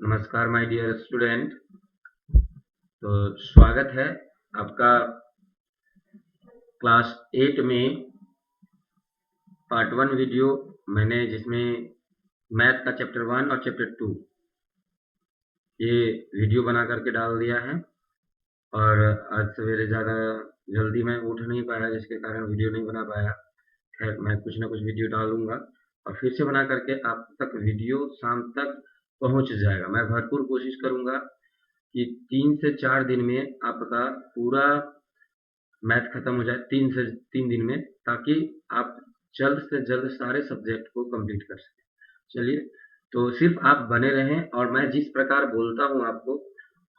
नमस्कार my dear student. तो स्वागत है आपका क्लास 8 में पार्ट 1 वीडियो मैंने जिसमें मैथ का चैप्टर 1 और चैप्टर 2 ये वीडियो बना करके डाल दिया है। और आज सवेरे ज़्यादा जल्दी मैं उठ नहीं पाया, जिसके कारण वीडियो नहीं बना पाया। खैर, मैं कुछ ना कुछ वीडियो डालूंगा और फिर से बना करके आप तक वीडियो शाम तक पहुंच जाएगा। मैं भरपूर कोशिश करूंगा कि 3 से 4 दिन में आपका पूरा मैथ खत्म हो जाए, 3 दिन में, ताकि आप जल्द से जल्द सारे सब्जेक्ट को कंप्लीट कर सकें। चलिए, तो सिर्फ आप बने रहें और मैं जिस प्रकार बोलता हूँ आपको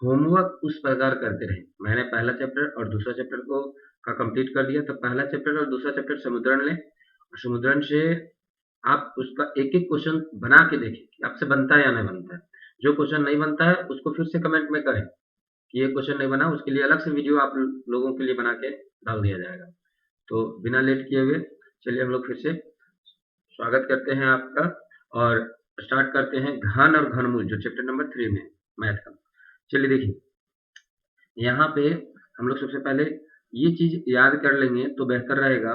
होमवर्क उस प्रकार करते रहें। मैंने पहला चैप्टर और दूसरा चैप्टर का कंप्लीट कर दिया, तो पहला चैप्टर और दूसरा चैप्टर समुद्रण लें और समुद्रण से आप उसका एक एक क्वेश्चन बना के देखें कि आपसे बनता है या नहीं बनता है। जो क्वेश्चन नहीं बनता है उसको फिर से कमेंट में करें कि ये क्वेश्चन नहीं बना, उसके लिए अलग से वीडियो आप लोगों के लिए बना के डाल दिया जाएगा। तो बिना लेट किए हुए चलिए हम लोग फिर से स्वागत करते हैं आपका और स्टार्ट करते हैं घन और घनमूल, जो चैप्टर नंबर 3 में मैथ का। चलिए देखिए, यहाँ पे हम लोग सबसे पहले ये चीज याद कर लेंगे तो बेहतर रहेगा।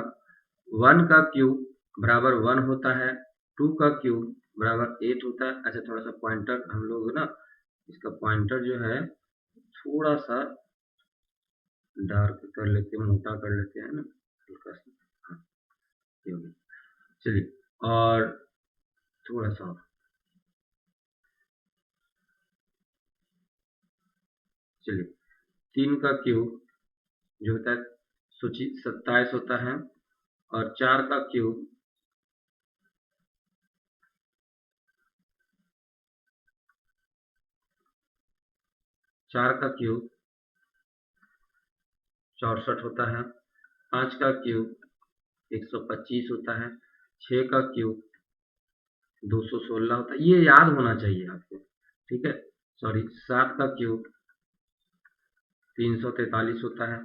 1 का क्यूब बराबर 1 होता है, 2 का क्यूब बराबर 8 होता है। अच्छा, थोड़ा सा पॉइंटर हम लोग ना, इसका पॉइंटर जो है थोड़ा सा डार्क कर लेते हैं, मोटा कर लेते हैं ना हल्का सा। हाँ, ये हो गया। चलिए, और थोड़ा सा चलिए 3 का क्यूब जो होता है 27 होता है, और 4 का क्यूब 64 होता है, 5 का क्यूब 125 होता है, 6 का क्यूब 216 होता है। ये याद होना चाहिए आपको, ठीक है। सॉरी, 7 का क्यूब 343 होता है।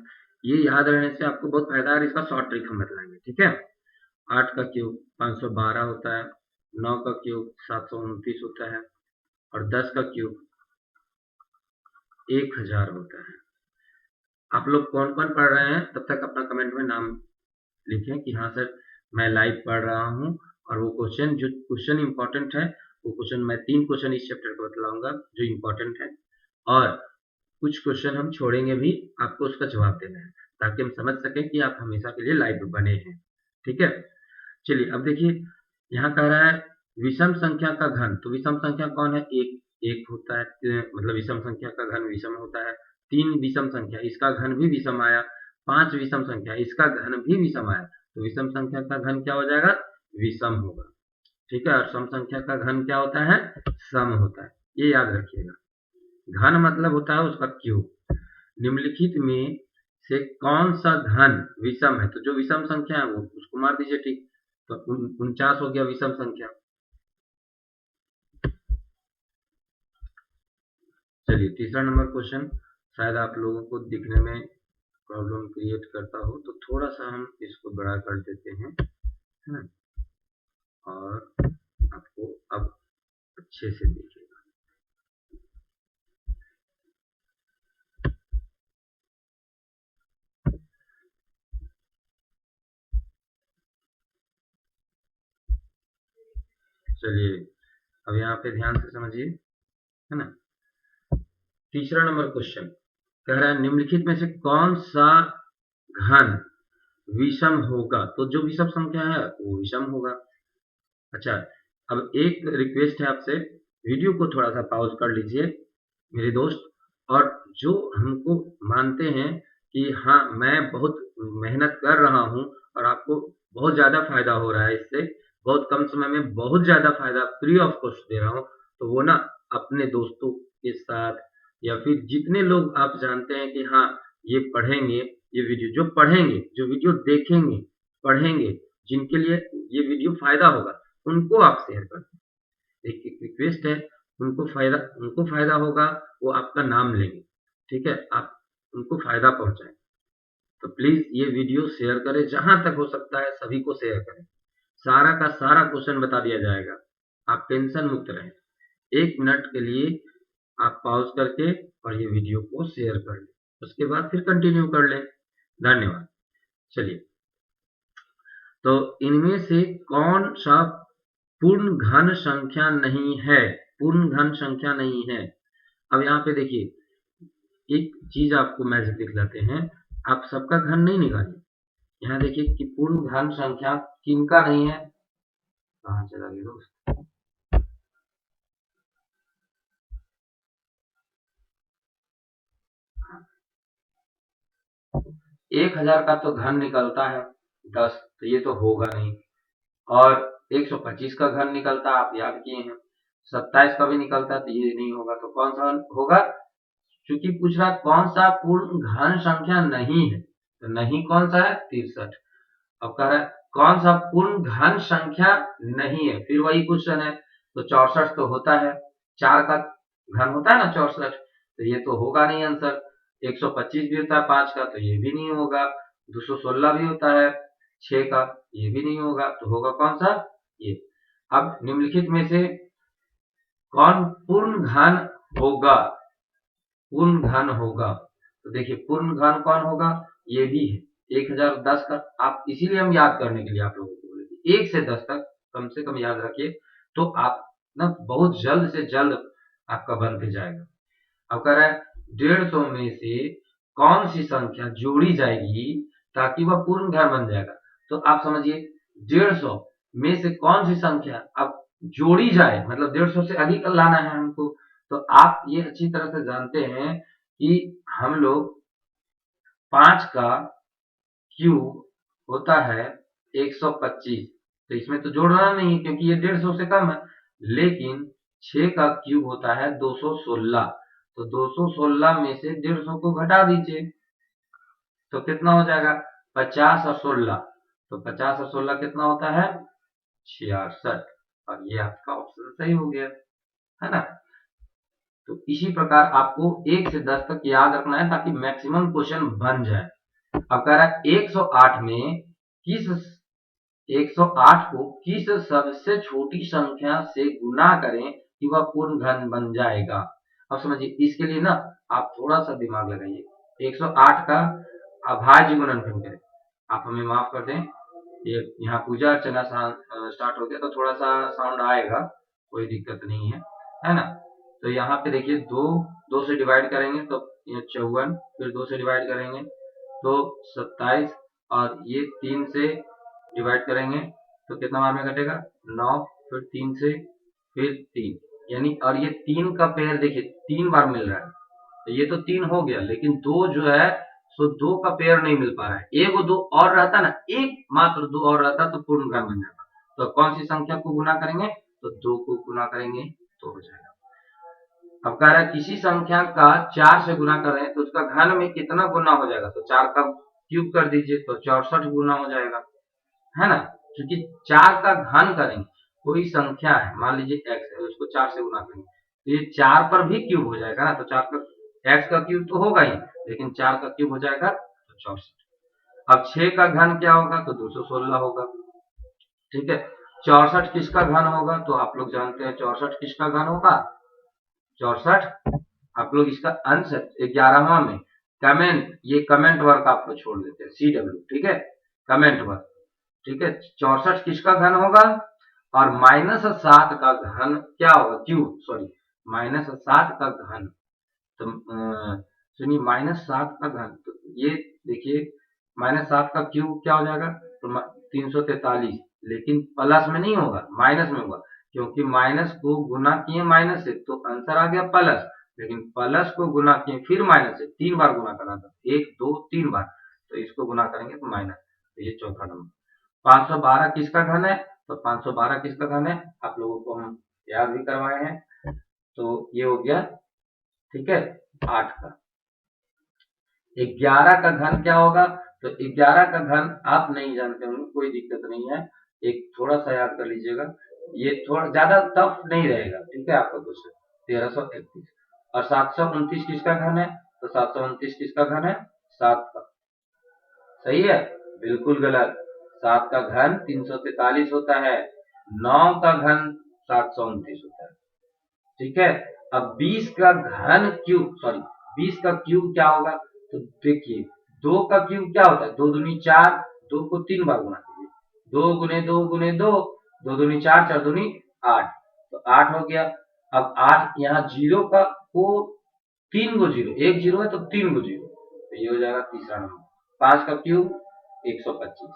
ये याद रहने से आपको बहुत फायदा है और इसका शॉर्ट ट्रिक हम बतलाएंगे, ठीक है। 8 का क्यूब 512 होता है, 9 का क्यूब 729 होता है, और 10 का क्यूब 1000 होता है। आप लोग कौन कौन पढ़ रहे हैं तब तक अपना कमेंट में नाम लिखें कि हाँ सर मैं लाइव पढ़ रहा हूँ, और वो क्वेश्चन जो क्वेश्चन इंपॉर्टेंट है वो क्वेश्चन मैं 3 क्वेश्चन इस चैप्टर को बतलाऊंगा जो इंपॉर्टेंट है, और कुछ क्वेश्चन हम छोड़ेंगे भी, आपको उसका जवाब देना है ताकि हम समझ सकें कि आप हमेशा के लिए लाइव बने हैं, ठीक है। चलिए अब देखिए, यहाँ कह रहा है विषम संख्या का घन। तो विषम संख्या कौन है? एक होता है, मतलब विषम संख्या का घन विषम होता है। 3 विषम संख्या, इसका घन भी विषम आया। 5 विषम संख्या, इसका घन भी विषम आया। तो विषम संख्या का घन क्या हो जाएगा? विषम होगा, ठीक है। और सम संख्या का घन क्या होता है? सम होता है। ये याद रखिएगा। घन मतलब होता है उसका क्यूब। निम्नलिखित में से कौन सा घन विषम है? तो जो विषम संख्या है वो उसको मार दीजिए, ठीक। तो 49 हो गया विषम संख्या। चलिए तीसरा नंबर क्वेश्चन, शायद आप लोगों को दिखने में प्रॉब्लम क्रिएट करता हो तो थोड़ा सा हम इसको बड़ा कर देते हैं, है ना, और आपको अब अच्छे से दिखेगा। चलिए अब यहाँ पे ध्यान से समझिए, है ना। तीसरा नंबर क्वेश्चन कह रहा है निम्नलिखित में से कौन सा घन विषम होगा? तो जो विषम संख्या है वो विषम होगा। अच्छा, अब एक रिक्वेस्ट है आपसे, वीडियो को थोड़ा सा पॉज कर लीजिए मेरे दोस्त, और जो हमको मानते हैं कि हाँ मैं बहुत मेहनत कर रहा हूँ और आपको बहुत ज़्यादा फायदा हो रहा है इससे, बहुत कम समय में बहुत ज़्यादा फायदा फ्री ऑफ कॉस्ट दे रहा हूँ, तो वो ना अपने दोस्तों के साथ या फिर जितने लोग आप जानते हैं कि हाँ ये पढ़ेंगे, ये वीडियो जो पढ़ेंगे, जो वीडियो देखेंगे, पढ़ेंगे, जिनके लिए ये वीडियो फायदा होगा, उनको आप शेयर कर दें। एक रिक्वेस्ट है, उनको फायदा होगा, वो आपका नाम लेंगे, ठीक है। आप उनको फायदा पहुंचाएं, तो प्लीज ये वीडियो शेयर करें, जहां तक हो सकता है सभी को शेयर करें। सारा का सारा क्वेश्चन बता दिया जाएगा, आप टेंशन मुक्त रहें। 1 मिनट के लिए आप पॉज करके और ये वीडियो को शेयर कर लें, उसके बाद फिर कंटिन्यू कर लें। धन्यवाद। चलिए, तो इनमें से कौन सा पूर्ण घन संख्या नहीं है? पूर्ण घन संख्या नहीं है। अब यहाँ पे देखिए, एक चीज आपको मैजिक दिखलाते हैं। आप सबका घन नहीं निकालिए। यहाँ देखिए कि पूर्ण घन संख्या किनका नहीं है। कहाँ चला गया दोस्त? 1000 का तो घन निकलता है 10, तो ये तो होगा नहीं। और 125 का घन निकलता, आप याद किए हैं। 27 का भी निकलता, तो ये नहीं होगा। तो कौन सा होगा? क्योंकि पूछ रहा कौन सा पूर्ण घन संख्या नहीं है, तो नहीं कौन सा है? 63। अब कह रहा है कौन सा पूर्ण घन संख्या नहीं है, फिर वही क्वेश्चन है। तो 64 तो होता है, 4 का घन होता है ना 64, तो ये तो होगा नहीं आंसर। 125 भी होता है 5 का, तो ये भी नहीं होगा। 216 भी होता है 6 का, ये भी नहीं होगा। तो होगा कौन सा? ये। अब निम्नलिखित में से कौन पूर्ण घन होगा? पूर्ण घन होगा, तो देखिए पूर्ण घन कौन होगा? ये भी है 1010 का। आप इसीलिए हम याद करने के लिए आप लोगों को बोले 1 से 10 तक कम से कम याद रखिए, तो आप ना बहुत जल्द से जल्द आपका बन के जाएगा। अब कह रहा है 150 में से कौन सी संख्या जोड़ी जाएगी ताकि वह पूर्ण घन बन जाएगा। तो आप समझिए 150 में से कौन सी संख्या अब जोड़ी जाए, मतलब 150 से अधिक लाना है हमको। तो आप ये अच्छी तरह से जानते हैं कि हम लोग 5 का क्यूब होता है 125, तो इसमें तो जोड़ना नहीं है क्योंकि ये 150 से कम है। लेकिन 6 का क्यूब होता है 216, तो 216 में से 150 को घटा दीजिए, तो कितना हो जाएगा? 50 और 16, तो 50 और 16 कितना होता है? 66। और ये आपका ऑप्शन सही हो गया, है ना। तो इसी प्रकार आपको 1 से 10 तक याद रखना है ताकि मैक्सिमम क्वेश्चन बन जाए। अब कह रहा है 108 में किस 108 को किस सबसे छोटी संख्या से गुना करें कि वह पूर्ण घन बन जाएगा। अब समझिए, इसके लिए ना आप थोड़ा सा दिमाग लगाइए। 108 का अभाज्य गुणनखंड करें। आप हमें माफ कर दें, ये यहाँ पूजा अर्चना स्टार्ट हो गया तो थोड़ा सा साउंड आएगा, कोई दिक्कत नहीं है ना। तो यहाँ पे देखिए 2 से डिवाइड करेंगे तो ये 54, फिर 2 से डिवाइड करेंगे तो 27, और ये 3 से डिवाइड करेंगे तो कितना बार में कटेगा? 9, फिर 3 से, फिर 3, यानी और ये 3 का पेयर देखिए 3 बार मिल रहा है, तो ये तो 3 हो गया, लेकिन 2 जो है सो 2 का पेयर नहीं मिल पा रहा है। एक 2 और रहता ना, एक मात्र 2 और रहता तो पूर्ण घन बन जाता। तो कौन सी संख्या को गुना करेंगे? तो 2 को गुना करेंगे तो हो जाएगा। अब कह रहा है किसी संख्या का 4 से गुना करें तो उसका घन में कितना गुना हो जाएगा? तो 4 का क्यूब कर दीजिए तो 64 गुना हो जाएगा, है ना। क्योंकि 4 का घन करेंगे, कोई संख्या है मान लीजिए x है, उसको 4 से गुना करेंगे तो ये 4 पर भी क्यूब हो जाएगा ना। तो 4 का x का क्यूब तो होगा ही, लेकिन 4 का क्यूब हो जाएगा तो 64। अब 6 का घन क्या होगा? तो 216 होगा। ठीक है, 64 किसका घन होगा? तो आप लोग जानते हैं 64 किसका घन होगा? 64, आप लोग इसका आंसर 11वां में कमेंट, ये कमेंट वर्क आपको छोड़ देते हैं CW, ठीक है, कमेंट वर्क। ठीक है, 64 किसका घन होगा? और -7 का घन क्या होगा? क्यूब, सॉरी, -7 का घन। तो सुनिए, -7 का घन, तो ये देखिए -7 का क्यूब क्या हो जाएगा? तो 343, लेकिन प्लस में नहीं होगा, माइनस में होगा, क्योंकि माइनस को गुना किए माइनस से तो आंसर आ गया प्लस, लेकिन प्लस को गुना किए फिर माइनस से, 3 बार गुना करना था, 1 2 3 बार, तो इसको गुना करेंगे तो माइनस, तो ये चौथा नंबर। 512 किसका घन है? तो 512 किसका घन है? आप लोगों को हम याद भी करवाए हैं, तो ये हो गया, ठीक है, 8 का। 11 का घन क्या होगा? तो 11 का घन आप नहीं जानते होंगे, कोई दिक्कत नहीं है, एक थोड़ा सा याद कर लीजिएगा, ये थोड़ा ज्यादा टफ नहीं रहेगा, ठीक है आपका क्वेश्चन। 1331। और 729 किसका घन है? तो 729 किसका घन है? 7 का। सही है? बिल्कुल गलत। 7 का घन 343 होता है, 9 का घन 729 होता है। ठीक है, अब 20 का घन क्यूब, सॉरी 20 का क्यूब क्या होगा, तो देखिए 2 का क्यूब क्या होता है, 2 दूनी 4, 2 को 3 बार गुना कीजिए, 2 गुने 2 गुने 2, 2 दूनी 4, 4 दूनी 8, तो 8 हो गया। अब 8 यहाँ जीरो का को 3 गो जीरो, एक जीरो है तो 3 गो जीरो, तो ये हो जाएगा तीसरा नंबर। 5 का क्यूब 125,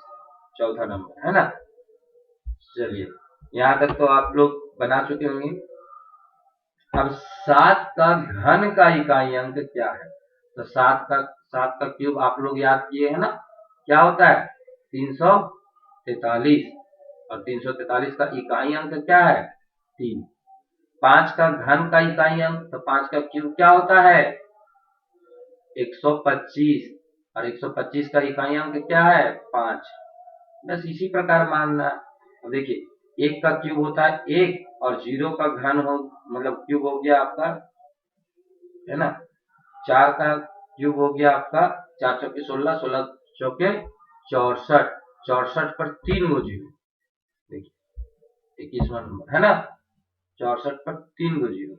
चौथा नंबर है ना। चलिए यहाँ तक तो आप लोग बना चुके होंगे। अब 7 का घन का इकाई अंक क्या है, तो 7 का क्यूब आप लोग याद किए हैं ना, क्या होता है 343, और 343 का इकाई अंक क्या है 3। 5 का घन का इकाई अंक, तो 5 का क्यूब क्या होता है 125, और 125 का इकाई अंक क्या है 5। बस इसी प्रकार मानना। अब देखिए 1 का क्यूब होता है 1, और 0 का घन हो मतलब क्यूब हो गया आपका, है ना। 4 का क्यूब हो गया आपका 4 चौके 16, 16 चौके 64, 64 पर 3 गो जीरो, देखिए 21वां नंबर है ना, 64 पर 3 गो जीरो।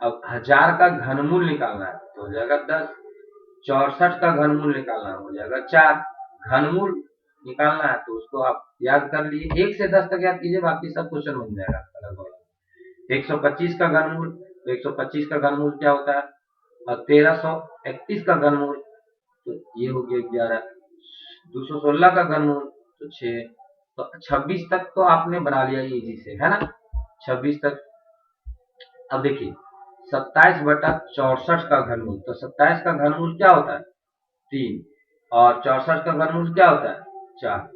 अब 1000 का घनमूल निकालना है तो हो जाएगा 10, 64 का घनमूल निकालना हो जाएगा 4, घनमूल निकालना है तो उसको आप याद कर लिए, 1 से 10 तक याद कीजिए, बाकी सब क्वेश्चन बन जाएगा लगभग। 125 का घनमूल, तो 125 का घनमूल क्या होता है, और 1331 का घनमूल, तो ये हो गया 11, 216 का घनमूल तो 6, तो 26 तक तो आपने बना लिया इजी से, है ना 26 तक। अब देखिए 27/64 का घनमूल, तो 27 का घनमूल क्या होता है 3, और 64 का घनमूल क्या होता है 4,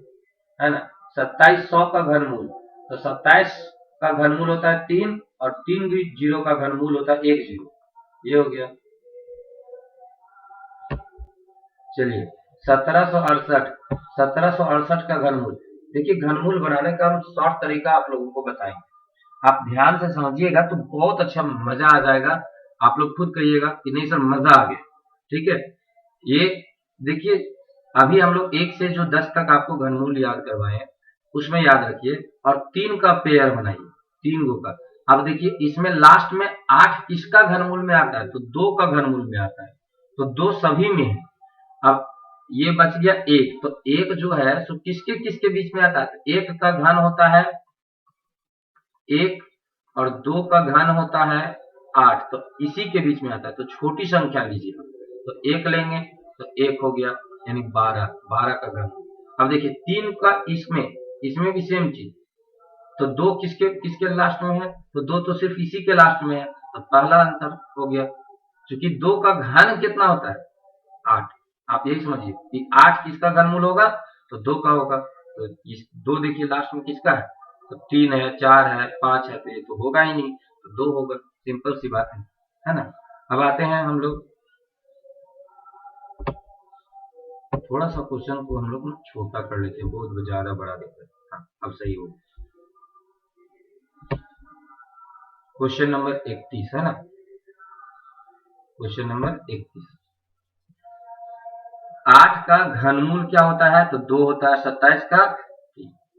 है ना। 2700 का घनमूल, तो 27 का घनमूल होता है 3, और 3 जीरो का घनमूल होता है 1 जीरो, ये हो गया। चलिए 1768 का घनमूल, देखिए घनमूल बनाने का हम शॉर्ट तरीका आप लोगों को बताएंगे, आप ध्यान से समझिएगा तो बहुत अच्छा मजा आ जाएगा, आप लोग खुद कहिएगा कि नहीं सर मजा आ गया, ठीक है। ये देखिए अभी हम लोग 1 से जो 10 तक आपको घनमूल याद करवाए हैं उसमें याद रखिए, और 3 का पेयर बनाइए, 3 गो का। अब देखिए इसमें लास्ट में 8 किसका घनमूल में आता है, तो 2 का घनमूल में आता है, तो 2 सभी में है। अब ये बच गया 1, तो 1 जो है सो किसके किसके बीच में आता है, 1 का घन होता है 1, और 2 का घन होता है 8, तो इसी के बीच में आता है, तो छोटी संख्या लीजिए, तो 1 लेंगे तो 1 हो गया, यानी 12, 12 का घन। अब देखिए 3 का इसमें भी सेम चीज, तो 2 किसके किसके लास्ट में है, तो 2 तो सिर्फ इसी के लास्ट में है, तो पहला आंसर हो गया। क्योंकि 2 का घन कितना होता है 8, आप यही समझिए कि 8 किसका घनमूल होगा, तो 2 का होगा, तो इस 2 देखिए लास्ट में किसका है, तो 3 है 4 है 5 है, तो ये तो होगा ही नहीं, तो 2 होगा, सिंपल सी बात है ना। अब आते हैं हम लोग, थोड़ा सा क्वेश्चन को हम लोग छोटा कर लेते हैं, बहुत ज्यादा बड़ा देते हैं। हाँ, अब सही हो। क्वेश्चन नंबर 31 है ना, क्वेश्चन नंबर 31, 8 का घनमूल क्या होता है, तो 2 होता है, 27 का,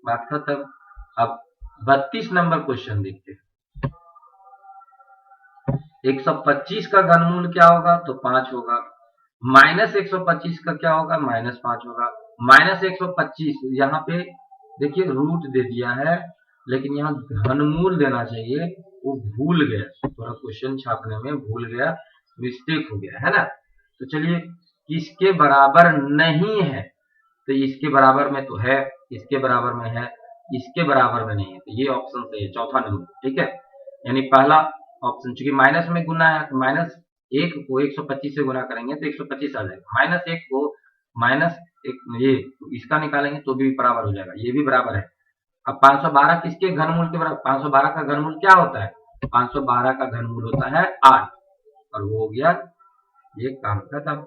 बात खत्म। अब 32 नंबर क्वेश्चन देखते हैं, 125 का घनमूल क्या होगा, तो 5 होगा, माइनस 125 का क्या होगा, -5 होगा। माइनस 125 यहाँ पे देखिए रूट दे दिया है, लेकिन यहाँ घनमूल देना चाहिए, वो भूल गया, थोड़ा क्वेश्चन छापने में भूल गया, मिस्टेक हो गया, है ना। तो चलिए किसके बराबर नहीं है, तो इसके बराबर में तो है, इसके बराबर में है, इसके बराबर में नहीं है, तो ये ऑप्शन सही है, चौथा नंबर, ठीक है। यानी पहला ऑप्शन, चूंकि माइनस में गुना है तो माइनस 1 को 125 से गुना करेंगे तो 125 आ जाएगा, -1 को -1 ये इसका निकालेंगे तो भी बराबर हो जाएगा, ये भी बराबर है। अब 512 किसके घनमूल के बराबर, 512 का घनमूल क्या होता है, 512 का घनमूल होता है 8, और वो हो गया ये काम खत्म।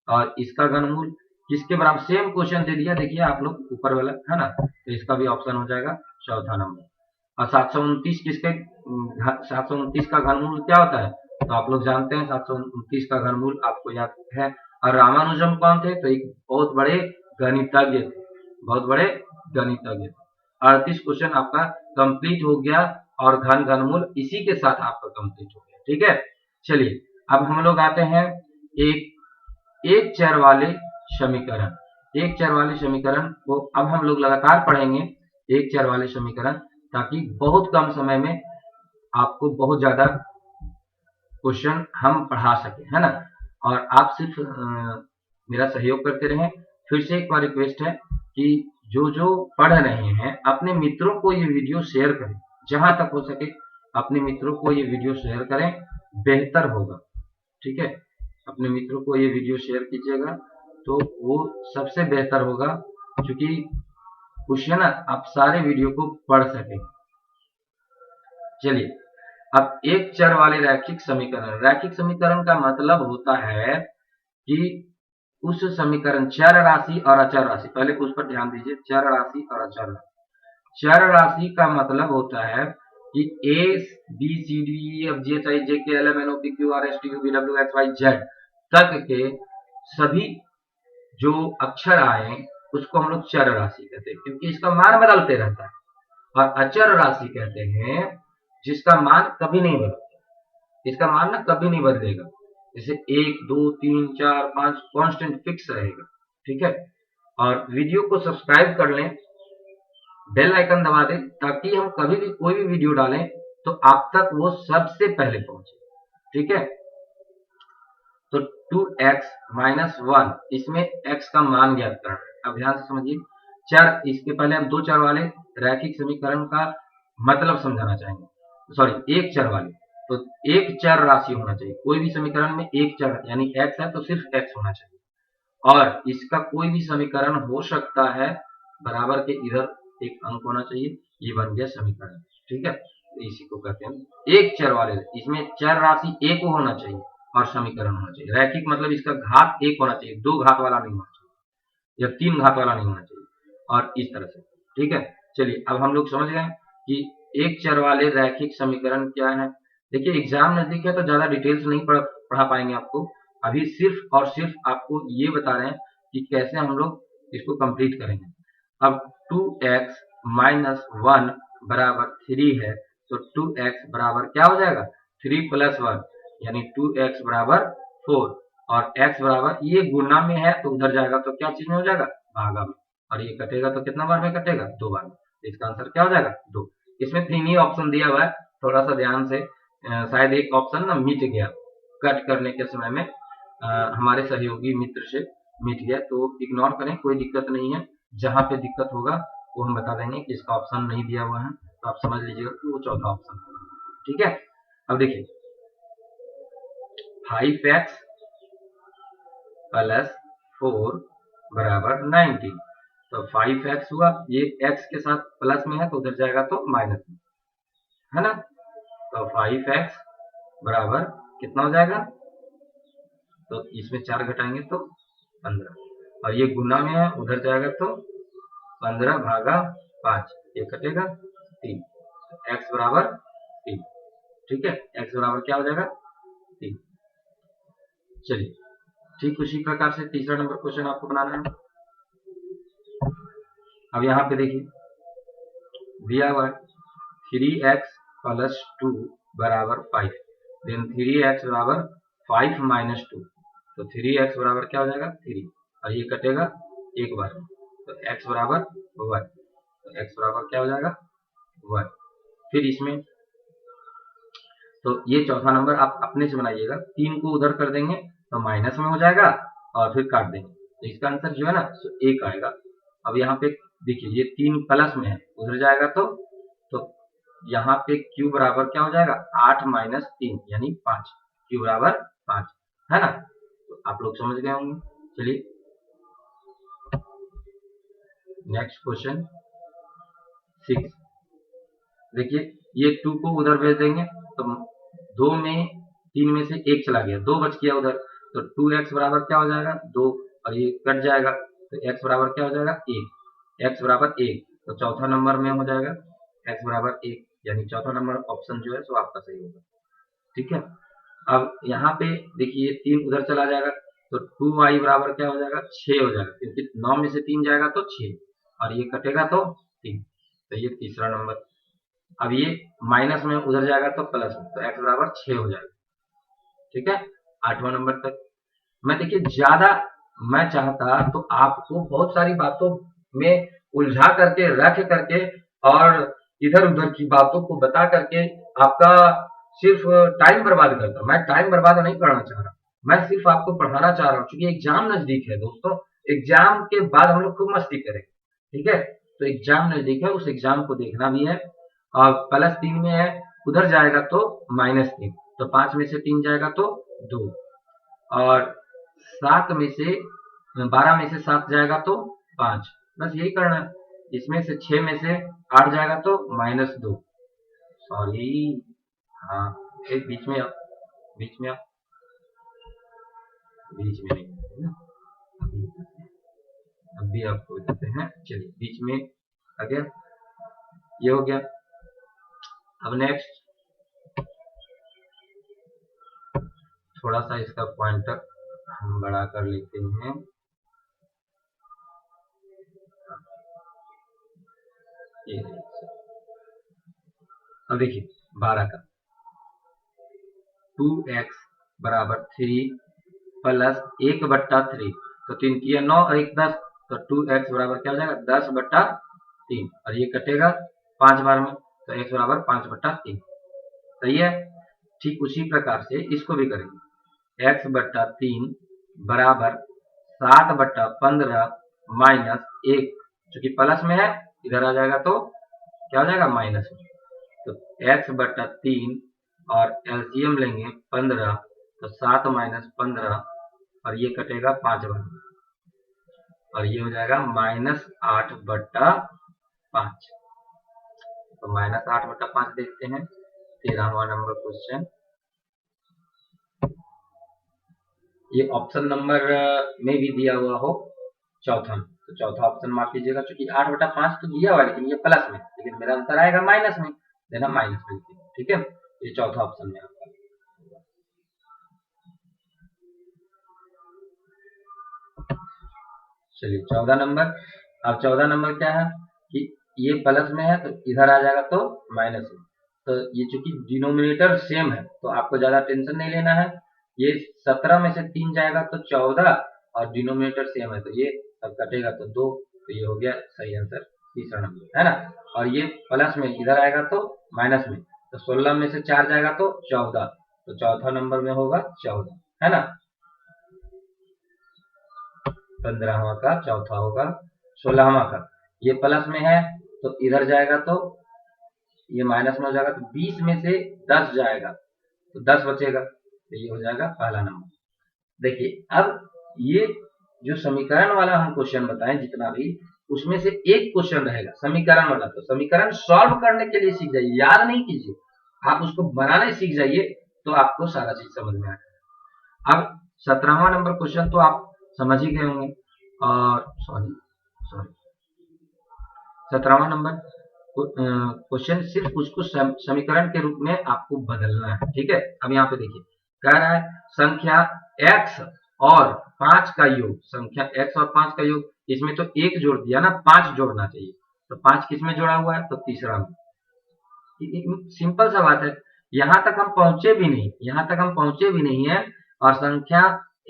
और इसका घनमूल किसके बराबर, सेम क्वेश्चन दे दिया, देखिए आप लोग ऊपर वाला, है ना, तो इसका भी ऑप्शन हो जाएगा चौथा नंबर। और 729 किसके, 729 का घनमूल क्या होता है, तो आप लोग जानते हैं 729 का घनमूल आपको याद है। और रामानुजम कौन थे, तो एक बहुत बड़े गणितज्ञ थे, बहुत बड़े गणितज्ञ थे। 38 क्वेश्चन आपका कंप्लीट हो गया, और घनमूल इसी के साथ आपका कंप्लीट हो गया। ठीक है। चलिए अब हम लोग आते हैं एक चर वाले समीकरण। एक चर वाले समीकरण को अब हम लोग लगातार पढ़ेंगे, एक चर वाले समीकरण, ताकि बहुत कम समय में आपको बहुत ज्यादा क्वेश्चन हम पढ़ा सके, है ना। और आप सिर्फ मेरा सहयोग करते रहें। फिर से एक बार रिक्वेस्ट है कि जो जो पढ़ रहे हैं अपने मित्रों को ये वीडियो शेयर करें, जहां तक हो सके अपने मित्रों को ये वीडियो शेयर करें, बेहतर होगा, ठीक है। अपने मित्रों को ये वीडियो शेयर कीजिएगा तो वो सबसे बेहतर होगा, क्योंकि क्वेश्चन आप सारे वीडियो को पढ़ सकें। चलिए अब एक चर वाले रैखिक समीकरण। रैखिक समीकरण का मतलब होता है कि उस समीकरण, चर राशि और अचर राशि, पहले उस पर ध्यान दीजिए, चर राशि और अचर राशि। चर राशि का मतलब होता है कि A B C D E F G H I J K L M N O P Q R S T U V W X Y Z तक के सभी जो अक्षर आए उसको हम लोग चर राशि कहते हैं, क्योंकि इसका मान बदलते रहता है। और अचर राशि कहते हैं जिसका मान कभी नहीं बदलता, इसका मान ना कभी नहीं बदलेगा, जैसे 1 2 3 4 5 कांस्टेंट फिक्स रहेगा, ठीक है। और वीडियो को सब्सक्राइब कर लें, बेल आइकन दबा दें, ताकि हम कभी भी कोई भी वीडियो डालें तो आप तक वो सबसे पहले पहुंचे, ठीक है। तो 2x माइनस 1, इसमें x का मान ज्ञात करना है। अब ध्यान से समझिए, चर, इसके पहले हम दो चर वाले रैखिक समीकरण का मतलब समझाना चाहेंगे, सॉरी एक चर वाले। तो एक चर राशि होना चाहिए, कोई भी समीकरण में एक चर यानी x है तो सिर्फ x होना चाहिए, और इसका कोई भी समीकरण हो सकता है, बराबर के इधर एक अंक होना चाहिए, ये बन गया समीकरण, ठीक है। तो इसी को कहते हैं एक चर वाले। इसमें चर राशि एक होना चाहिए और समीकरण होना चाहिए। रैखिक मतलब इसका घात एक होना चाहिए, दो घात वाला नहीं होना चाहिए या तीन घात वाला नहीं होना चाहिए, और इस तरह से, ठीक है। चलिए अब हम लोग समझ गए कि एक चर वाले रैखिक समीकरण क्या है। देखिए एग्जाम नजदीक है तो ज्यादा डिटेल्स नहीं पढ़ा पाएंगे आपको, अभी सिर्फ और सिर्फ आपको ये बता रहे हैं कि कैसे हम लोग इसको कंप्लीट करेंगे। अब 2x माइनस 1 बराबर 3 है, तो 2x बराबर क्या हो जाएगा, 3 प्लस 1 यानी 2x बराबर 4, और x बराबर, ये गुणा में है तो उधर जाएगा तो क्या चीज में हो जाएगा, भागा में, और ये कटेगा तो कितना बार में कटेगा, 2 बार में। इसका आंसर क्या हो जाएगा, 2। इसमें 3 ही ऑप्शन दिया हुआ है, थोड़ा सा ध्यान से, शायद एक ऑप्शन ना मिट गया कट करने के समय में, हमारे सहयोगी मित्र से मिट गया, तो इग्नोर करें, कोई दिक्कत नहीं है। जहां पे दिक्कत होगा वो हम बता देंगे कि इसका ऑप्शन नहीं दिया हुआ है, तो आप समझ लीजिएगा कि वो चौथा ऑप्शन होगा, ठीक है। अब देखिए 5x प्लस 4 बराबर 19, तो 5x हुआ, ये x के साथ प्लस में है तो उधर जाएगा तो माइनस में, है ना। तो 5x बराबर कितना हो जाएगा, तो इसमें 4 घटाएंगे तो 15, और ये गुना में है उधर जाएगा तो 15 भागा 5, ये कटेगा 3, x बराबर 3, ठीक है। x बराबर क्या हो जाएगा, 3। चलिए ठीक उसी प्रकार से तीसरा नंबर क्वेश्चन आपको बनाना है। अब यहाँ पे देखिए दिया हुआ है 3x प्लस 2 बराबर 5, देन 3x बराबर 5 माइनस 2, तो 3x बराबर क्या हो जाएगा, 3, और ये कटेगा एक बार, तो x बराबर 1, तो x बराबर क्या हो जाएगा, 1। फिर इसमें तो ये चौथा नंबर आप अपने से बनाइएगा, 3 को उधर कर देंगे तो माइनस में हो जाएगा और फिर काट देंगे, तो इसका आंसर जो है ना 1 आएगा। अब यहाँ पे देखिए ये 3 प्लस में है, उधर जाएगा तो यहाँ पे q बराबर क्या हो जाएगा, 8 माइनस 3 यानी 5, q बराबर 5, है ना। तो आप लोग समझ गए होंगे। चलिए नेक्स्ट क्वेश्चन 6, देखिए ये 2 को उधर भेज देंगे तो 2 में 3 में से 1 चला गया, 2 बच गया उधर, तो 2x बराबर क्या हो जाएगा, 2, और ये कट जाएगा तो x बराबर क्या हो जाएगा, 1, x बराबर 1, तो चौथा नंबर में हो जाएगा x बराबर 1, यानी चौथा नंबर ऑप्शन जो है सो आपका सही होगा, ठीक है। अब यहाँ पे देखिए 3 उधर चला जाएगा तो 2y बराबर क्या हो जाएगा, 6 हो जाएगा, क्योंकि 9 में से 3 जाएगा तो 6, और ये कटेगा तो 3, तो ये तीसरा नंबर। अब ये माइनस में उधर जाएगा तो प्लस में, तो x बराबर 6 हो जाएगा। ठीक है, 8वां नंबर तक। मैं देखिए ज्यादा मैं चाहता तो आपको बहुत सारी बातों में उलझा करके रख करके और इधर उधर की बातों को बता करके आपका सिर्फ टाइम बर्बाद करता। मैं टाइम बर्बाद नहीं करना चाह रहा, मैं सिर्फ आपको पढ़ाना चाह रहा हूँ, क्योंकि एग्जाम नजदीक है दोस्तों। एग्जाम के बाद हम लोग खूब मस्ती करेंगे, ठीक है। तो एग्जाम नजदीक है, उस एग्जाम को देखना भी है। और +3 में है, उधर जाएगा तो -3, तो 5 में से 3 जाएगा तो 2, और 7 में से 12 में से 7 जाएगा तो 5। बस यही करना है। इसमें से 6 में से 8 जाएगा तो -2। सॉरी, हाँ, एक बीच में आप, बीच में आप, बीच में नहीं है ना, अभी आपको देते हैं। चलिए बीच में आ गया, ये हो गया। अब नेक्स्ट थोड़ा सा इसका पॉइंटर हम बड़ा कर लेते हैं। ये अब देखिए 12 का 2x बराबर 3 प्लस 1/3, तो 3 किया 9 और 1 10, तो 2x बराबर क्या हो जाएगा 10/3, और ये कटेगा 5 बार में, तो x बराबर 5/3। सही है। ठीक उसी प्रकार से इसको भी करेंगे। x/3 बराबर 7/15 माइनस 1, चूंकि प्लस में है इधर आ जाएगा तो क्या हो जाएगा माइनस में, तो x/3 और एलसीएम लेंगे 15, तो 7 माइनस 15, और ये कटेगा 5 बार, और ये हो जाएगा -8/5। तो -8/5 देखते हैं। 13वां नंबर क्वेश्चन, ये ऑप्शन नंबर में भी दिया हुआ हो चौथा, तो चौथा ऑप्शन मार्क कीजिएगा, क्योंकि 8/5 तो दिया हुआ है लेकिन ये प्लस में, लेकिन मेरा आंसर आएगा माइनस में, देना माइनस में। ठीक है, ये चौथा ऑप्शन में आपका। चलिए 14 नंबर। अब 14 नंबर क्या है कि ये प्लस में है तो इधर आ जाएगा तो माइनस में, तो ये चूंकि डिनोमिनेटर सेम है तो आपको ज्यादा टेंशन नहीं लेना है। ये 17 में से 3 जाएगा तो 14, और डिनोमिनेटर सेम है तो ये सब कटेगा तो 2, तो ये हो गया सही आंसर, तीसरा नंबर है ना। और ये प्लस में इधर आएगा तो माइनस में, तो 16 में से 4 जाएगा तो 14, तो चौथा नंबर में होगा 14, है ना। 15वां का चौथा होगा। 16वां का ये प्लस में है तो इधर जाएगा तो ये माइनस में हो जाएगा, तो 20 में से 10 जाएगा तो 10 बचेगा, तो ये हो जाएगा पहला नंबर। देखिए अब ये जो समीकरण वाला हम क्वेश्चन बताएं जितना भी, उसमें से एक क्वेश्चन रहेगा समीकरण वाला, तो समीकरण सॉल्व करने के लिए सीख जाइए, याद नहीं कीजिए, आप उसको बनाने सीख जाइए तो आपको सारा चीज समझ में आ जाएगा। अब 17वां नंबर क्वेश्चन तो आप समझ ही गए होंगे, और सॉरी 17वां नंबर क्वेश्चन सिर्फ उसको समीकरण के रूप में आपको बदलना है। ठीक है, अब यहाँ पे देखिए कह रहा है संख्या x और 5 का योग, संख्या x और 5 का योग, इसमें तो 1 जोड़ दिया ना, 5 जोड़ना चाहिए, तो 5 किस में जोड़ा हुआ है, तो तीसरा में। सिंपल सा बात है, यहां तक हम पहुंचे भी नहीं, यहां तक हम पहुंचे भी नहीं है, और संख्या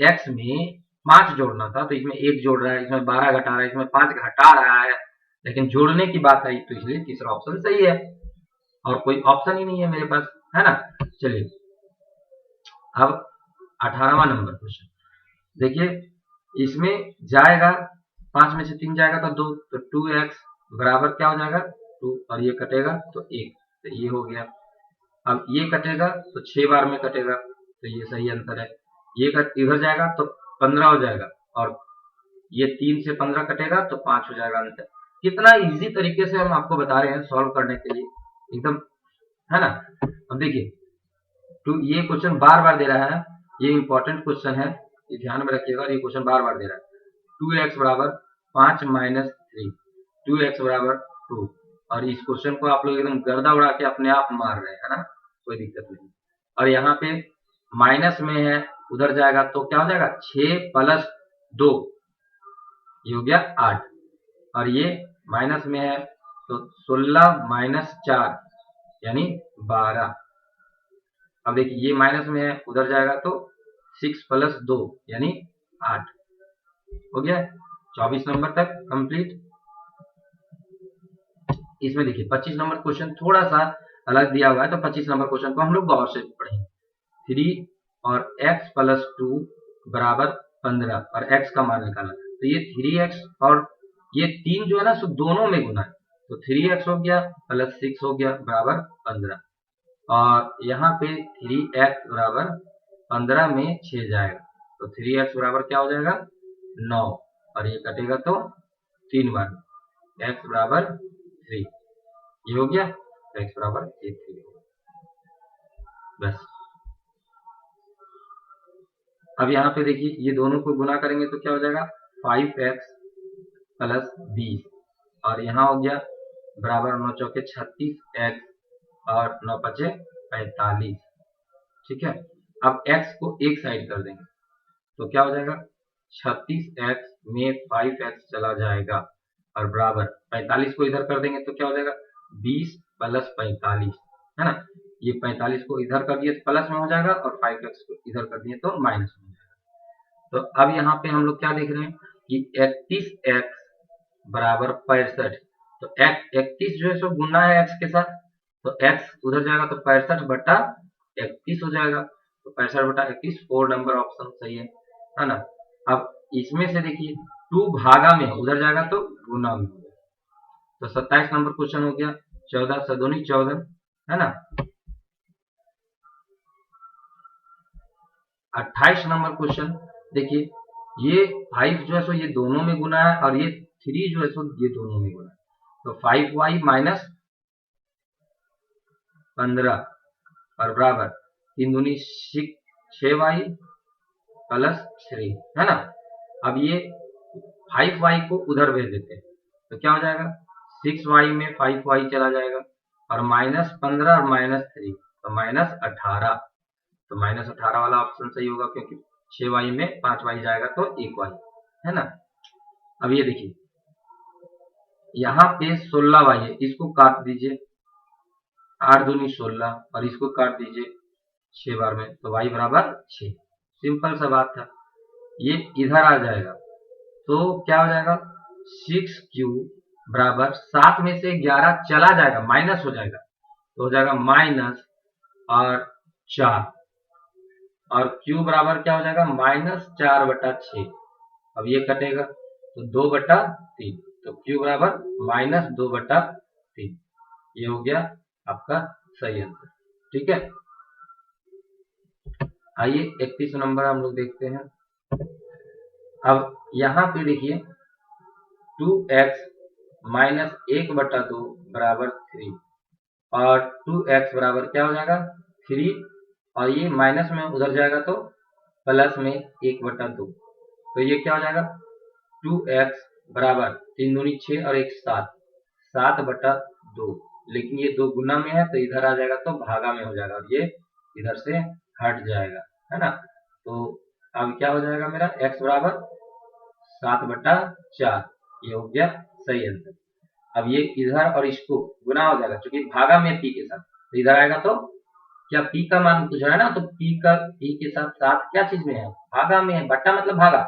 x में 5 जोड़ना था तो इसमें 1 जोड़ रहा है, इसमें 12 घटा रहा है, इसमें 5 घटा रहा है, लेकिन जोड़ने की बात आई तो इसलिए तीसरा ऑप्शन सही है, और कोई ऑप्शन ही नहीं है मेरे पास, है ना। चलिए अब 18वां नंबर क्वेश्चन देखिए, इसमें जाएगा 5 में से 3 जाएगा तो 2, तो 2x बराबर क्या हो जाएगा 2, और ये कटेगा तो 1, तो ये हो गया। अब ये कटेगा तो 6 बार में कटेगा, तो ये सही आंसर है। ये इधर जाएगा तो 15 हो जाएगा, और ये 3 से 15 कटेगा तो 5 हो जाएगा आंसर। कितना इजी तरीके से हम आपको बता रहे हैं सॉल्व करने के लिए, एकदम, है ना। अब देखिए तो ये क्वेश्चन बार बार दे रहा है, ये इंपॉर्टेंट क्वेश्चन है, ये ध्यान में रखिएगा, ये क्वेश्चन बार बार दे रहा है। 2x बराबर 5 माइनस 3, 2x बराबर 2, और इस क्वेश्चन को आप लोग एकदम गर्दा उड़ा के अपने आप मार रहे हैं, है ना, कोई दिक्कत नहीं। और यहाँ पे माइनस में है, उधर जाएगा तो क्या हो जाएगा 6 प्लस 2, ये हो गया 8, और ये माइनस में है तो 16 माइनस 4, यानी 12। अब देखिए ये माइनस में है, उधर जाएगा तो 6 प्लस 2 यानी 8 हो गया। 24 नंबर तक कंप्लीट। इसमें देखिए 25 नंबर क्वेश्चन थोड़ा सा अलग दिया हुआ है, तो 25 नंबर क्वेश्चन को हम लोग गौर से पढ़ेंगे। 3 और x प्लस 2 बराबर 15 और x का मान निकालना। तो ये 3x और ये 3 जो है ना सो दोनों में गुना है, तो 3x हो गया प्लस 6 हो गया बराबर 15, और यहाँ पे 3x बराबर 15 में 6 जाएगा, तो 3x बराबर क्या हो जाएगा 9, और ये कटेगा तो 3 बार, x बराबर 3 ये हो गया, तो x बराबर 3 बस। अब यहाँ पे देखिए ये दोनों को गुना करेंगे तो क्या हो जाएगा 5x प्लस 20, और यहाँ हो गया बराबर 9 चौके 36x और 9 पचे 45। ठीक है, अब x को एक साइड कर देंगे तो क्या हो जाएगा 36x में 5x चला जाएगा, और बराबर 45 को इधर कर देंगे तो क्या हो जाएगा 20 प्लस 45, है ना। ये 45 को इधर कर दिए तो प्लस में हो जाएगा, और 5x को इधर कर दिए तो माइनस में हो जाएगा। तो अब यहाँ पे हम लोग क्या देख रहे हैं कि 31x बराबर 65, तो 31 जो है सो गुना है x के साथ, तो x उधर जाएगा तो 65 बटा 31 हो जाएगा, तो 65 बटा 31 4 नंबर ऑप्शन सही है ना। अब इसमें से देखिए 2 भागा में उधर जाएगा तो गुना में हो जाएगा, तो 27 नंबर क्वेश्चन हो गया 14 सदोनी 14, है ना। 28 नंबर क्वेश्चन देखिए, ये 5 जो है सो ये दोनों में गुना है, और ये 3 जो है सो ये दोनों में गुना है, तो 5y माइनस 15 और बराबर 3 दूनी 6y प्लस 3, है ना। अब ये 5y को उधर भेज देते हैं तो क्या हो जाएगा 6y में 5y चला जाएगा, और माइनस 15 और माइनस 3 तो माइनस 18, तो माइनस 18 वाला ऑप्शन सही होगा, क्योंकि 6y में 5y जाएगा तो 1y, है ना। अब ये देखिए यहाँ पे 16y है, इसको काट दीजिए 8 दूनी 16, और इसको काट दीजिए 6 बार में, तो y बराबर 6। सिंपल सा बात था, ये इधर आ जाएगा तो क्या हो जाएगा 6q बराबर 7 में से 11 चला जाएगा माइनस हो जाएगा, तो हो जाएगा माइनस और 4, और q बराबर क्या हो जाएगा माइनस 4 बटा 6। अब ये कटेगा तो 2 बटा 3, तो q बराबर माइनस 2 बटा 3, ये हो गया आपका सही आंसर। ठीक है, आइए 31 नंबर हम लोग देखते हैं। अब यहाँ पे देखिए 2x माइनस 1 बटा 2 बराबर 3, और 2x बराबर क्या हो जाएगा 3, और ये माइनस में उधर जाएगा तो प्लस में 1 बटा 2, तो ये क्या हो जाएगा 2x बराबर 3 दूनी 6 और 1 7, 7 बटा 2, लेकिन ये 2 गुना में है तो इधर आ जाएगा तो भागा में हो जाएगा, और ये इधर से हट जाएगा, है ना। तो अब क्या हो जाएगा मेरा x बराबर 7 बटा 4, ये हो गया सही आंसर। अब ये इधर और इसको गुना हो जाएगा, क्योंकि भागा में p के साथ, तो इधर आएगा तो क्या p का मान पूछ रहा है ना, तो p के साथ 7 क्या चीज में है भागा में है, बट्टा मतलब भागा।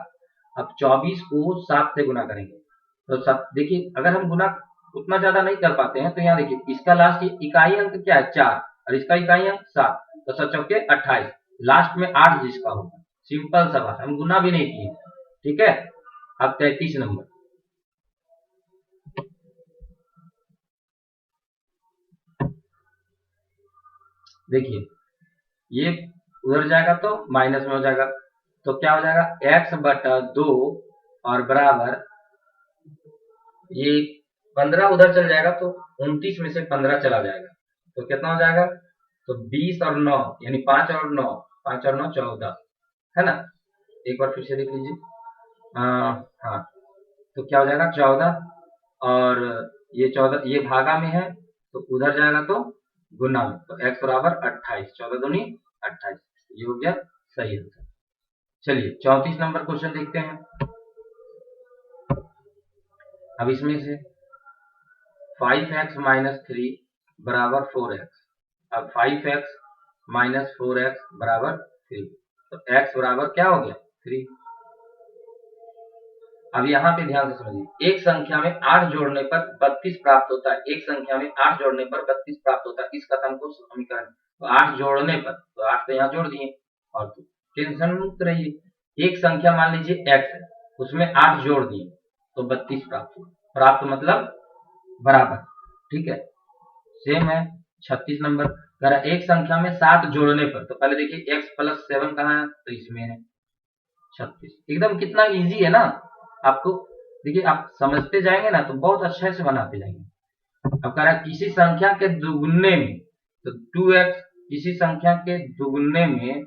अब 24 को 7 से गुना करेंगे तो सब देखिए, अगर हम गुना उतना ज्यादा नहीं कर पाते हैं तो यहाँ देखिए इसका लास्ट इकाई अंक क्या है 4, और इसका इकाई अंक 7, तो 7 चौके 28, लास्ट में 8 जिसका होगा। सिंपल सा बात, हम गुना भी नहीं किए। ठीक है, अब 33 नंबर देखिए, ये उधर जाएगा तो माइनस में हो जाएगा, तो क्या हो जाएगा x बटा 2 और बराबर ये 15 उधर चल जाएगा तो 29 में से 15 चला जाएगा, तो कितना हो जाएगा तो 20 और 9 यानी 5 और 9 14, है ना। एक बार फिर से देख लीजिए, हाँ, तो क्या हो जाएगा 14, और ये 14 ये भागा में है तो उधर जाएगा तो गुना में, तो x बराबर 28, 14 दूनी 28, ये हो गया सही आंसर। चलिए 34 नंबर क्वेश्चन देखते हैं। अब इसमें से 5x माइनस 3 बराबर 4x, अब 5x माइनस 4x बराबर 3, तो x बराबर क्या हो गया 3। अब यहाँ पे ध्यान से समझिए, एक संख्या में 8 जोड़ने पर 32 प्राप्त होता है, एक संख्या में 8 जोड़ने पर 32 प्राप्त होता है, इस कथन को समीकरण, तो 8 जोड़ने पर, तो 8 तो यहाँ जोड़ दिए, और तो टेंशन मुक्त रहिए। एक संख्या मान लीजिए x है, उसमें 8 जोड़ दिए तो 32 प्राप्त हुआ, प्राप्त मतलब बराबर, ठीक है। सेम है 36 नंबर, अगर एक संख्या में 7 जोड़ने पर, तो पहले देखिए x प्लस 7 कहाँ है, तो इसमें है 36, एकदम कितना इजी है ना। आपको देखिए, आप समझते जाएंगे ना तो बहुत अच्छे से बनाते जाएंगे। अब कह रहा है किसी संख्या के दुगुने में, तो 2x किसी संख्या के दुगुने में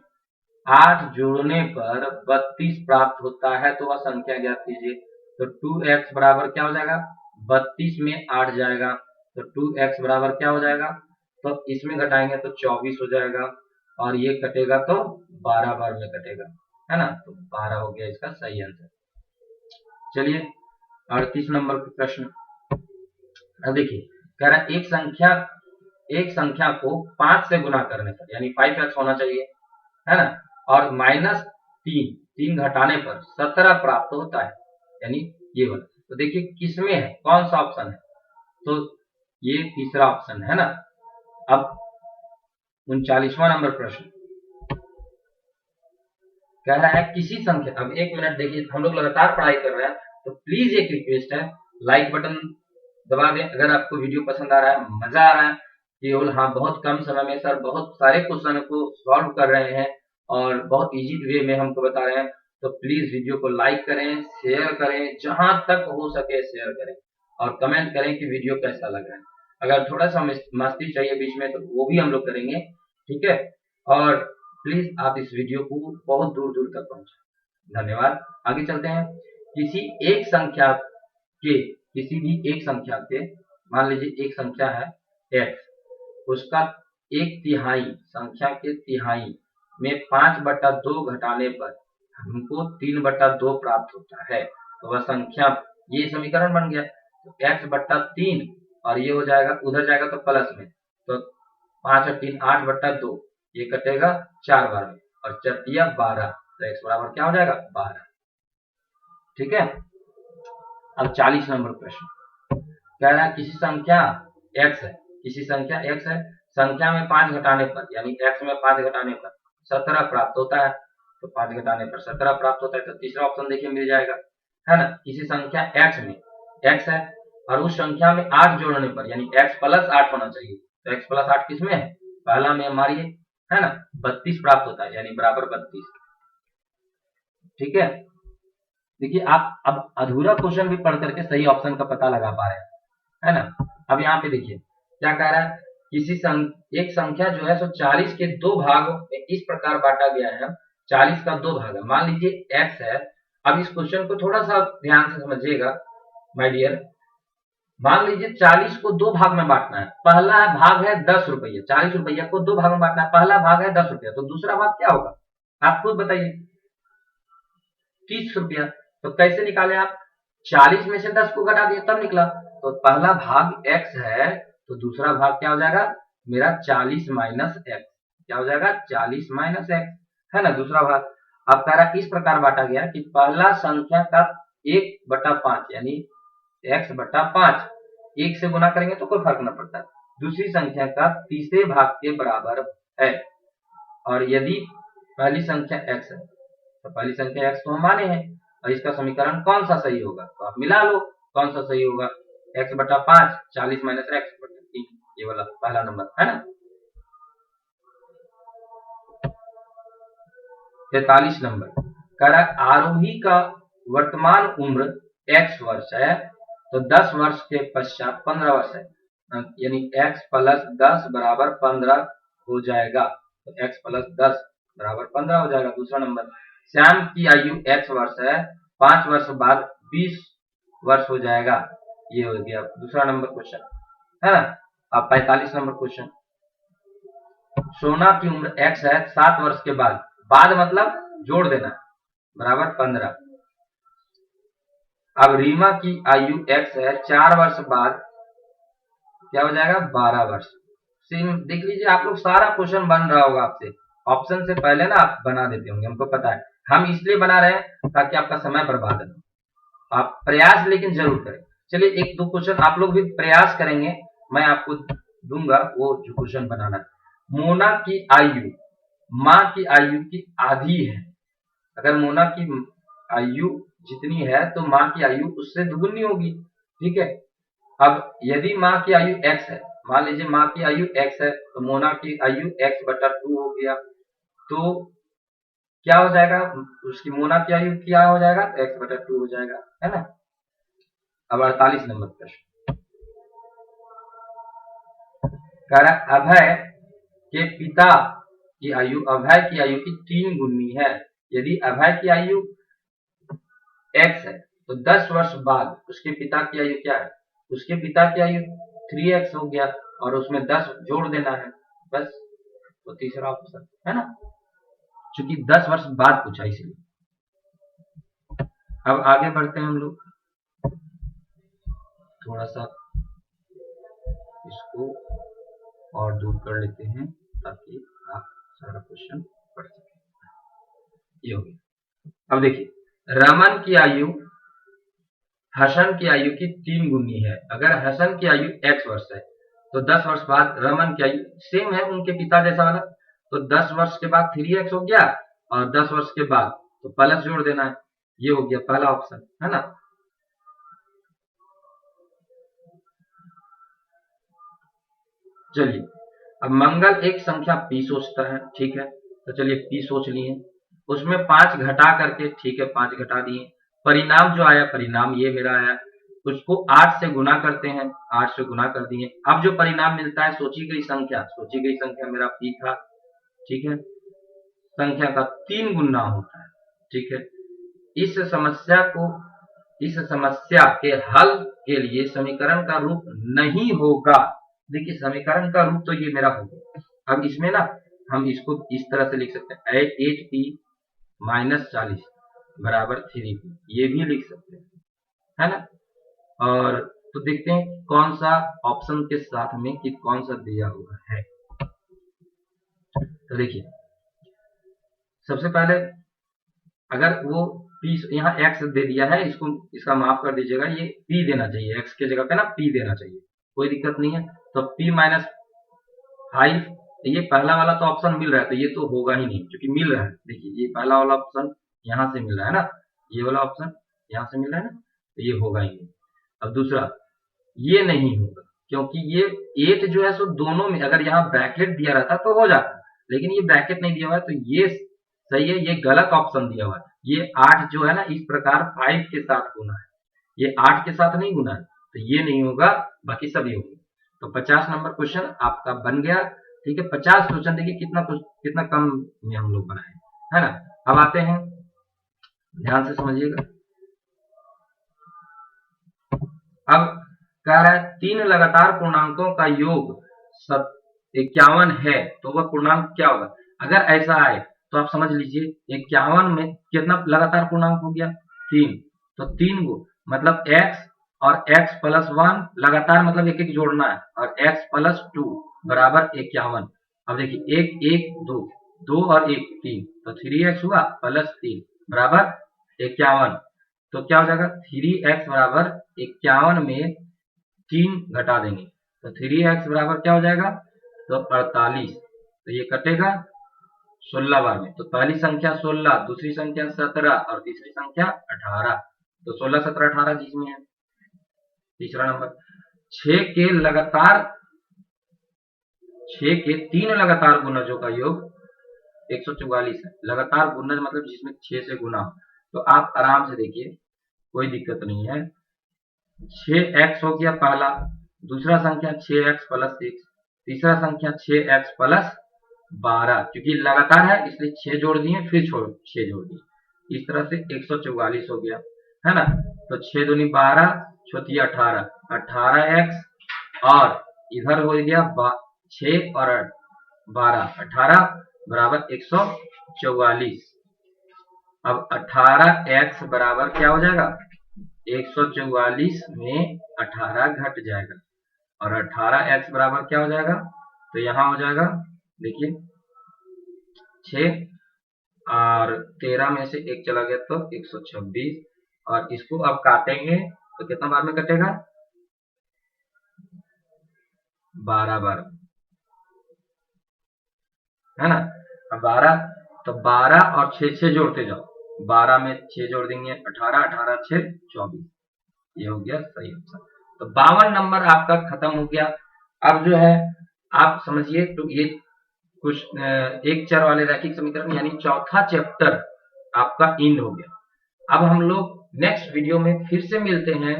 8 जोड़ने पर 32 प्राप्त होता है, तो वह संख्या ज्ञात कीजिए। तो 2x बराबर क्या हो जाएगा, 32 में 8 जाएगा, तो 2x बराबर क्या हो जाएगा, तो इसमें घटाएंगे तो 24 हो जाएगा, और ये कटेगा तो 12 बार में कटेगा, है ना, तो 12 हो गया इसका सही आंसर। चलिए 38 नंबर का प्रश्न। अब देखिए, कह रहा है एक संख्या को 5 से गुना करने पर, यानी 5x होना चाहिए, है ना, और माइनस 3 घटाने पर 17 प्राप्त होता है, यानी ये वाला। तो देखिए किसमें है, कौन सा ऑप्शन है, तो ये तीसरा ऑप्शन है ना। अब 39वां नंबर प्रश्न कह रहा है किसी संख्या, अब एक मिनट देखिए, हम लोग लगातार पढ़ाई कर रहे हैं, तो प्लीज एक रिक्वेस्ट है, लाइक बटन दबा दें अगर आपको वीडियो पसंद आ रहा है, मजा आ रहा है। केवल हाँ, बहुत कम समय में सर बहुत सारे क्वेश्चन को सॉल्व कर रहे हैं और बहुत इजी वे में हमको बता रहे हैं, तो प्लीज वीडियो को लाइक करें, शेयर करें, जहां तक हो सके शेयर करें, और कमेंट करें कि वीडियो कैसा लग रहा है। अगर थोड़ा सा मस्ती चाहिए बीच में तो वो भी हम लोग करेंगे, ठीक है। और प्लीज आप इस वीडियो को बहुत दूर दूर तक पहुंचाएं। धन्यवाद। आगे चलते हैं। किसी भी एक संख्या के, मान लीजिए एक संख्या है x, उसका 1/3 संख्या के तिहाई में 5/2 घटाने पर हमको 3/2 प्राप्त होता है, तो वह संख्या, ये समीकरण बन गया। तो x/3 और ये हो जाएगा, उधर जाएगा तो प्लस में, तो 5 और 3 8/2, ये कटेगा 4 बार में, और 4 12, तो x बराबर क्या हो जाएगा 12, ठीक है। अब 40 नंबर प्रश्न कह रहा है किसी संख्या x है, संख्या में 5 घटाने पर, यानी x में 5 घटाने पर 17 प्राप्त होता है, तो 5 घटाने पर 17 प्राप्त होता है, तो तीसरा ऑप्शन देखिए मिल जाएगा, है ना। किसी संख्या x में x है और उस संख्या में 8 जोड़ने पर, यानी x प्लस 8 होना चाहिए, तो x प्लस 8 किसमें है, पहला में हमारी है ना, 32 प्राप्त होता है, यानी बराबर 32, ठीक है। देखिए आप अब अधूरा क्वेश्चन भी पढ़ करके सही ऑप्शन का पता लगा पा रहे हैं, है ना। अब यहाँ पे देखिए क्या कह रहा है, एक संख्या जो है सो 40 के 2 भागों में इस प्रकार बांटा गया है, 40 का 2 भाग है, मान लीजिए x है। अब इस क्वेश्चन को थोड़ा सा ध्यान से समझिएगा माय डियर। मान लीजिए 40 को 2 भाग में बांटना है, पहला भाग है 10 रुपया, 40 रुपया को 2 भाग में बांटना है, पहला भाग है 10 रुपया, तो दूसरा भाग क्या होगा, आप खुद बताइए, 30 रुपया। तो कैसे निकाले आप, 40 में से 10 को घटा दिए तब निकला, तो पहला भाग x है, तो दूसरा भाग क्या हो जाएगा मेरा 40 माइनस x, क्या हो जाएगा 40 माइनस x, है ना, दूसरा भाग। अब कह रहा इस प्रकार बांटा गया कि पहला संख्या का 1/5, यानी x/5, 1 से गुना करेंगे तो कोई फर्क न पड़ता, दूसरी संख्या का तीसरे भाग के बराबर है, और यदि पहली संख्या x है तो पहली संख्या x तो हम माने हैं, और इसका समीकरण कौन सा सही होगा, तो आप मिला लो कौन सा सही होगा, x/5 40 माइनस x/3, ये वाला पहला नंबर है ना। 43 नंबर कह रहा है आरोही का वर्तमान उम्र x वर्ष है, तो 10 वर्ष के पश्चात 15 वर्ष है, यानी x प्लस 10 बराबर 15 हो जाएगा, तो x प्लस 10 बराबर 15 हो जाएगा। दूसरा नंबर, श्याम की आयु x वर्ष है, 5 वर्ष बाद 20 वर्ष हो जाएगा, ये हो गया दूसरा नंबर क्वेश्चन, है ना। अब 45 नंबर क्वेश्चन, सोना की उम्र x है 7 वर्ष के बाद, बाद मतलब जोड़ देना, बराबर 15। अब रीमा की आयु x है, 4 वर्ष बाद क्या हो जाएगा 12 वर्ष, सेम देख लीजिए, आप लोग सारा क्वेश्चन बन रहा होगा आपसे, ऑप्शन से पहले ना आप बना देते होंगे, हमको पता है। हम इसलिए बना रहे हैं ताकि आपका समय बर्बाद न हो। आप प्रयास लेकिन जरूर करें। चलिए एक दो क्वेश्चन आप लोग भी प्रयास करेंगे, मैं आपको दूंगा वो जो क्वेश्चन बनाना है। मोना की आयु माँ की आयु की आधी है। अगर मोना की आयु जितनी है तो माँ की आयु उससे दुगुनी होगी, ठीक है। अब यदि माँ की आयु x है, मान लीजिए माँ की आयु x है, तो मोना की आयु x/2 हो गया, तो क्या हो जाएगा, उसकी मोना की आयु क्या हो जाएगा, तो x/2 हो जाएगा, है ना। अब 48 नंबर प्रश्न कह रहा अभय के पिता की आयु अभय की आयु की 3 गुनी है। यदि अभय की आयु x है तो 10 वर्ष बाद उसके पिता की आयु क्या है, उसके पिता की आयु 3x हो गया और उसमें 10 जोड़ देना है बस, तो तीसरा ऑप्शन है ना, क्योंकि 10 वर्ष बाद पूछा इसलिए। अब आगे बढ़ते हैं हम लोग, थोड़ा सा इसको और दूर कर लेते हैं ताकि आप सारा क्वेश्चन पढ़ सकें। ये हो गया। अब देखिए रमन की आयु हसन की आयु की 3 गुनी है। अगर हसन की आयु x वर्ष है तो 10 वर्ष बाद रमन की आयु सेम है उनके पिता जैसा वाला, तो 10 वर्ष के बाद 3x हो गया और 10 वर्ष के बाद तो प्लस जोड़ देना है, ये हो गया पहला ऑप्शन, है ना। चलिए अब मंगल एक संख्या p सोचता है, ठीक है, तो चलिए p सोच लिए, उसमें 5 घटा करके, ठीक है 5 घटा दिए, परिणाम जो आया परिणाम ये मेरा आया, उसको 8 से गुना करते हैं, 8 से गुना कर दिए। अब जो परिणाम मिलता है सोची गई संख्या मेरा p था, ठीक है, संख्या का 3 गुना होता है, ठीक है। इस समस्या के हल के लिए समीकरण का रूप नहीं होगा। देखिए समीकरण का रूप तो ये मेरा होगा। अब इसमें ना हम इसको इस तरह से लिख सकते हैं 8p - 40 बराबर 3p, ये भी लिख सकते हैं, है ना। और तो देखते हैं कौन सा ऑप्शन के साथ में कि कौन सा दिया हुआ है। तो देखिए सबसे पहले अगर वो p यहाँ x दे दिया है, इसको इसका माफ कर दीजिएगा, ये p देना चाहिए, x के जगह पे ना p देना चाहिए, कोई दिक्कत नहीं है। तो p - 5, ये पहला वाला तो ऑप्शन मिल रहा है तो ये तो होगा ही नहीं, क्योंकि मिल रहा है, देखिए ये पहला वाला ऑप्शन यहाँ से मिल रहा है ना, ये वाला ऑप्शन यहाँ से मिल रहा है ना, तो ये होगा ही नहीं। अब दूसरा ये नहीं होगा, क्योंकि ये 8 जो है सो दोनों में, अगर यहाँ ब्रैकेट दिया रहता तो हो जाता, लेकिन ये ब्रैकेट नहीं दिया हुआ है तो ये सही है, ये गलत ऑप्शन दिया हुआ है। ये 8 जो है ना इस प्रकार 5 के साथ गुना है, ये 8 के साथ नहीं गुना है, तो ये नहीं होगा, बाकी सब ये होगा। तो 50 नंबर क्वेश्चन आपका बन गया, ठीक है। 50 क्वेश्चन देखिए कितना कम में हम लोग बनाए, है ना। अब आते हैं, ध्यान से समझिएगा। अब कह रहा है 3 लगातार पूर्णांकों का योग 51 है, तो वह पूर्णांक क्या होगा। अगर ऐसा आए तो आप समझ लीजिए 51 में कितना लगातार पूर्णांक हो गया, 3, तो 3 गो मतलब x और x + 1 लगातार मतलब एक एक जोड़ना है, और x + 2 बराबर 51। अब देखिए 1 1 2 2 और 1 3, तो 3x हुआ + 3 बराबर 51। तो क्या हो जाएगा 3x बराबर 51 में 3 घटा देंगे, तो 3x बराबर क्या हो जाएगा, तो 48, तो ये कटेगा 16 बार में, तो पहली संख्या 16, दूसरी संख्या 17 और तीसरी संख्या 18, तो 16 17 18 जिसमें है। तीसरा नंबर 6 के 3 लगातार गुणजों का योग 144 है। लगातार गुणज मतलब जिसमें 6 से गुना हो, तो आप आराम से देखिए कोई दिक्कत नहीं है। 6x हो गया पहला, दूसरा संख्या 6x + 6, तीसरा संख्या 6x + 12, क्योंकि लगातार है इसलिए 6 जोड़ दिए फिर 6 जोड़ दिए, इस तरह से 144 हो गया, है ना। तो 6 दूनी 12, 6 18, 18x और इधर हो गया 6 और 12, 18 बराबर 144। अब 18x बराबर क्या हो जाएगा, 144 में 18 घट जाएगा, और 18x बराबर क्या हो जाएगा, तो यहाँ हो जाएगा, देखिए 6 और 13 में से 1 चला गया तो 126, और इसको अब काटेंगे तो कितना बार में कटेगा, 12 बार, है ना। अब 12, तो 12 और 6 जोड़ते जाओ, 12 में 6 जोड़ देंगे 18, 18 6 24, ये हो गया सही आंसर। तो 52 नंबर आपका खत्म हो गया। अब जो है आप समझिए, तो ये कुछ एक चर वाले रैखिक समीकरण यानी चौथा चैप्टर आपका इंड हो गया। अब हम लोग नेक्स्ट वीडियो में फिर से मिलते हैं,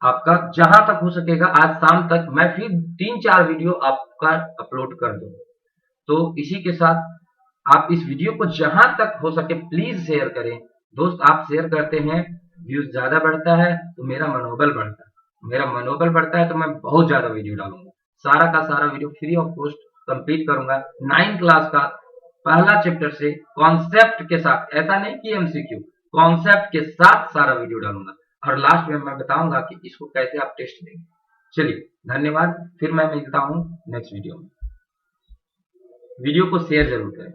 आपका जहां तक हो सकेगा आज शाम तक मैं फिर 3-4 वीडियो आपका अपलोड कर दूंगा। तो इसी के साथ आप इस वीडियो को जहां तक हो सके प्लीज शेयर करें। दोस्त, आप शेयर करते हैं, व्यूज ज्यादा बढ़ता है तो मेरा मनोबल बढ़ता है, मेरा मनोबल बढ़ता है तो मैं बहुत ज्यादा वीडियो डालूंगा। सारा का सारा video free of cost complete करूंगा। 9 क्लास का पहला चैप्टर से कॉन्सेप्ट के साथ, ऐसा नहीं कि एमसीक्यू, कॉन्सेप्ट के साथ सारा वीडियो डालूंगा, और लास्ट में मैं बताऊंगा कि इसको कैसे आप टेस्ट देंगे। चलिए धन्यवाद, फिर मैं मिलता हूं नेक्स्ट वीडियो में। वीडियो को शेयर जरूर करें।